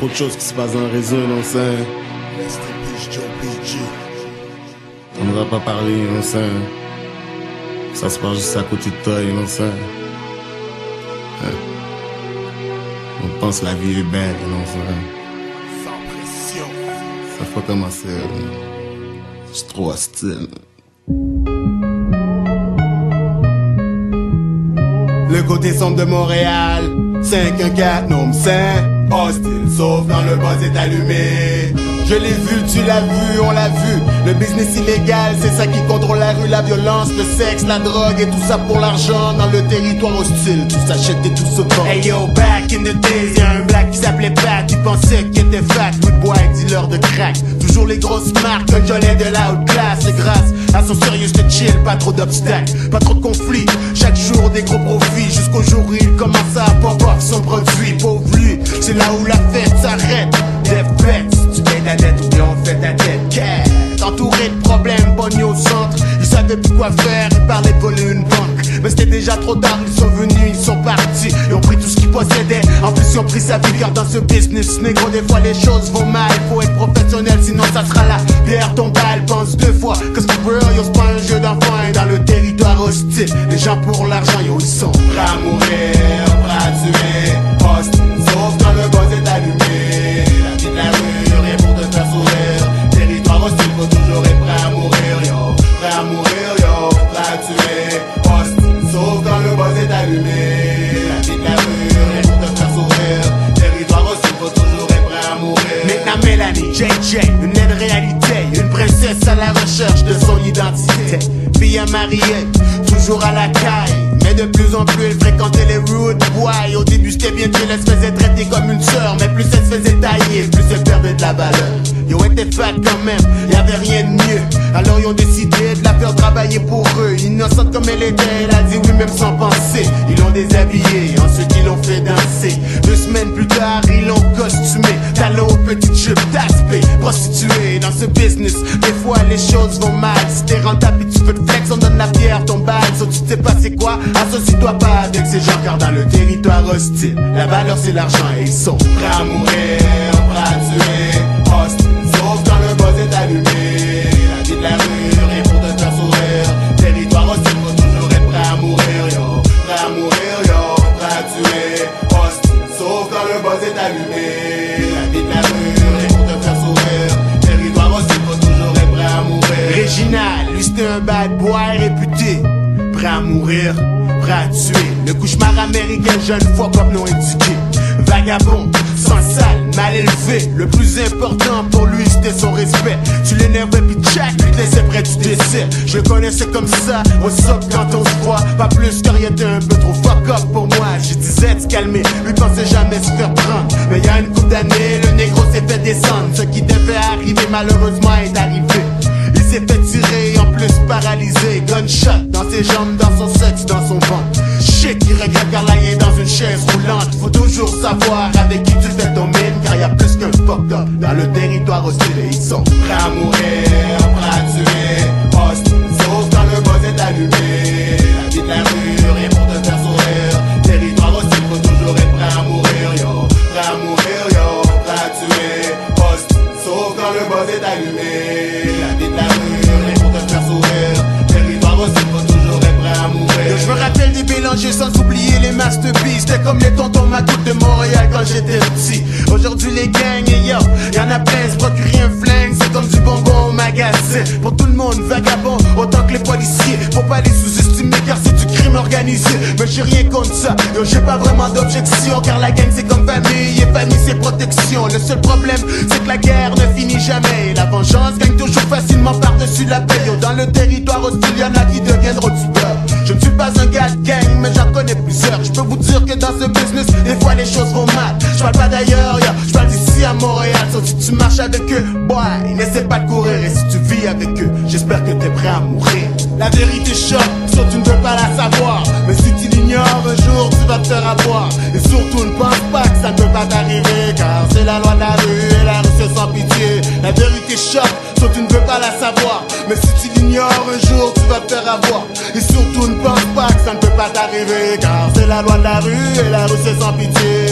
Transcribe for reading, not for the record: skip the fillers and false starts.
trop de choses qui se passent dans le réseau, non c'est. On ne va pas parler, non c'est. Ça se passe juste à côté de toi, non c'est. On pense que la vie est belle, non c'est. Sans pression. Ça faut commencer. C'est trop hostile. Le côté sombre de Montréal, 514, nom sain. Hostile, sauf quand le buzz est allumé. Je l'ai vu, tu l'as vu, on l'a vu. Le business illégal, c'est ça qui contrôle la rue. La violence, le sexe, la drogue et tout ça pour l'argent. Dans le territoire hostile, tout s'achète et tout se vend. Hey yo, back in the days, y'a un black qui s'appelait Pat. Il pensait qu'il était fat, wood boy, dealer de crack. Toujours les grosses marques, un jolet de la haute classe. Et grâce à son sérieux, de chill, pas trop d'obstacles, pas trop de conflits. Chaque jour des gros profits, jusqu'au jour où il commence à pop off son produit. Pauvre lui, c'est là où la fête s'arrête. Des bêtes, tu payes ta dette ou bien on fait ta tête. Entouré de problèmes, pogné au centre. Ils savaient plus quoi faire, ils parlaient de voler une banque. Mais c'était déjà trop tard, ils sont venus, ils sont partis. Ils ont pris tout ce qu'ils possédaient, en plus ils ont pris sa vie. Car dans ce business, négro, des fois les choses vont mal. Faut être professionnel, sinon ça sera la bière ton balle. Pense deux fois, cause the world, yo, c'est pas un jeu d'enfant. Et dans le territoire hostile, les gens pour l'argent, yo, ils sont prêts à mourir, prêts à tuer. Hostile, sauf quand le buzz est allumé. La vie de la rue, rien pour te faire sourire. Territoire hostile, faut toujours être prêt à mourir, yo. Prêt à mourir, yo, prêt à tuer. Hostile, sauf quand le buzz est allumé. La vie de la rue, rien pour te faire sourire. Territoire hostile, faut toujours être prêt à mourir. Maintenant Mélanie, JJ, une aide réalité. Une princesse à la recherche de son identité. Fille à marier, toujours à la caille. Mais de plus en plus elle fréquentait les rude boys. Au début c'était bien chill, elle se faisait traiter comme une sœur. Mais plus elle se faisait tailler, plus elle perdait de la valeur. Yo, elle était fat quand même, y'avait rien de mieux. Alors ils ont décidé de la faire travailler pour eux. Innocente comme elle était, elle a dit oui même sans penser. Ils l'ont déshabillée, ensuite ils l'ont fait danser. 2 semaines plus tard, ils l'ont costumé. Talon aux petites jupes d'aspect, prostituée. Dans ce business, des fois les choses vont mal. Si t'es rentable et tu veux te flex, on donne la bière, ton balle. So tu sais pas c'est quoi, associe-toi pas avec ces gens. Car dans le territoire hostile, la valeur c'est l'argent et ils sont prêts à mourir, prêts à tuer. Hostile, sauf quand le buzz est allumé. La vie de la rue, rien pour te faire sourire. Territoire hostile, faut toujours être prêt à mourir, yo. Prêt à mourir, yo, prêt à tuer. Hostile, sauf quand le buzz est allumé. La vie de la rue, rien pour te faire sourire. Territoire hostile, faut toujours être prêt à mourir. Réginal, lui c'était un bad boy réputé. Prêt à mourir, prêt à tuer. Le cauchemar américain, jeune fois comme non éduqué. Vagabond, sans salle, mal élevé. Le plus important pour lui c'était son respect. Tu l'énervais puis tchac, lui te laissais près du décès. Je le connaissais comme ça, what's up quand on se voit. Pas plus car il était un peu trop fuck up pour moi. Je disais de se calmer, lui pensait jamais se faire prendre. Mais il y a une couple d'années, le négro s'est fait descendre. Ce qui devait arriver malheureusement est arrivé. Il s'est fait tirer, en plus paralysé. Gunshot dans ses jambes, dans son sexe, dans son ventre. Shit, il regrette car là il est dans une chaise roulante. Faut toujours savoir avec qui tu fais ton mine. Car y'a plus qu'un fuck up dans le territoire hostile. Et ils sont prêts à mourir, prêts à tuer. Hostile, sauf quand le buzz est allumé. La vie de la rue, rien pour te faire sourire. Territoire hostile, faut toujours être prêt à mourir, yo. Prêt à mourir, yo, prêt à tuer. Hostile, sauf quand le buzz est allumé. La vie de la rue, rien pour te faire sourire. Territoire hostile, faut toujours être prêt à mourir. Yo, je me rappelle des mélangés sans oublier les masterpieces. C'était comme les tontons Macoute de Montréal quand j'étais petit. Aujourd'hui les gangs, et yo, y'en a plein, se procurer un flingue, c'est comme du bonbon au magasin. Pour tout le monde, vagabond, autant que les policiers. Faut pas les sous-estimer car c'est du crime organisé. Mais j'ai rien contre ça, yo, j'ai pas vraiment d'objection. Car la gang c'est comme famille, et famille c'est protection. Le seul problème, c'est que la guerre ne finit jamais. Et la vengeance gagne toujours facilement par-dessus la paix. Yo, dans le territoire hostile, y'en a qui deviendront du beurre. Je ne suis pas un gars de gang, mais j'en connais plusieurs. Je peux vous dire que dans ce business, des fois les choses vont mal. Je parle pas d'ailleurs, yeah, je parle d'ici à Montréal. Sauf si tu marches avec eux, boy, n'essaie pas de courir. Et si tu vis avec eux, j'espère que t'es prêt à mourir. La vérité choque, sauf tu ne veux pas la savoir. Mais si tu l'ignores, un jour tu vas te faire avoir. Et surtout ne pense pas que ça ne peut pas t'arriver. Car c'est la loi de la rue et la rue c'est sans pitié. La vérité choque, sauf tu ne veux pas la savoir. Mais si tu l'ignores, un jour tu vas te faire avoir. Et surtout ne pense pas que ça ne peut pas t'arriver. Car c'est la loi de la rue et la rue c'est sans pitié.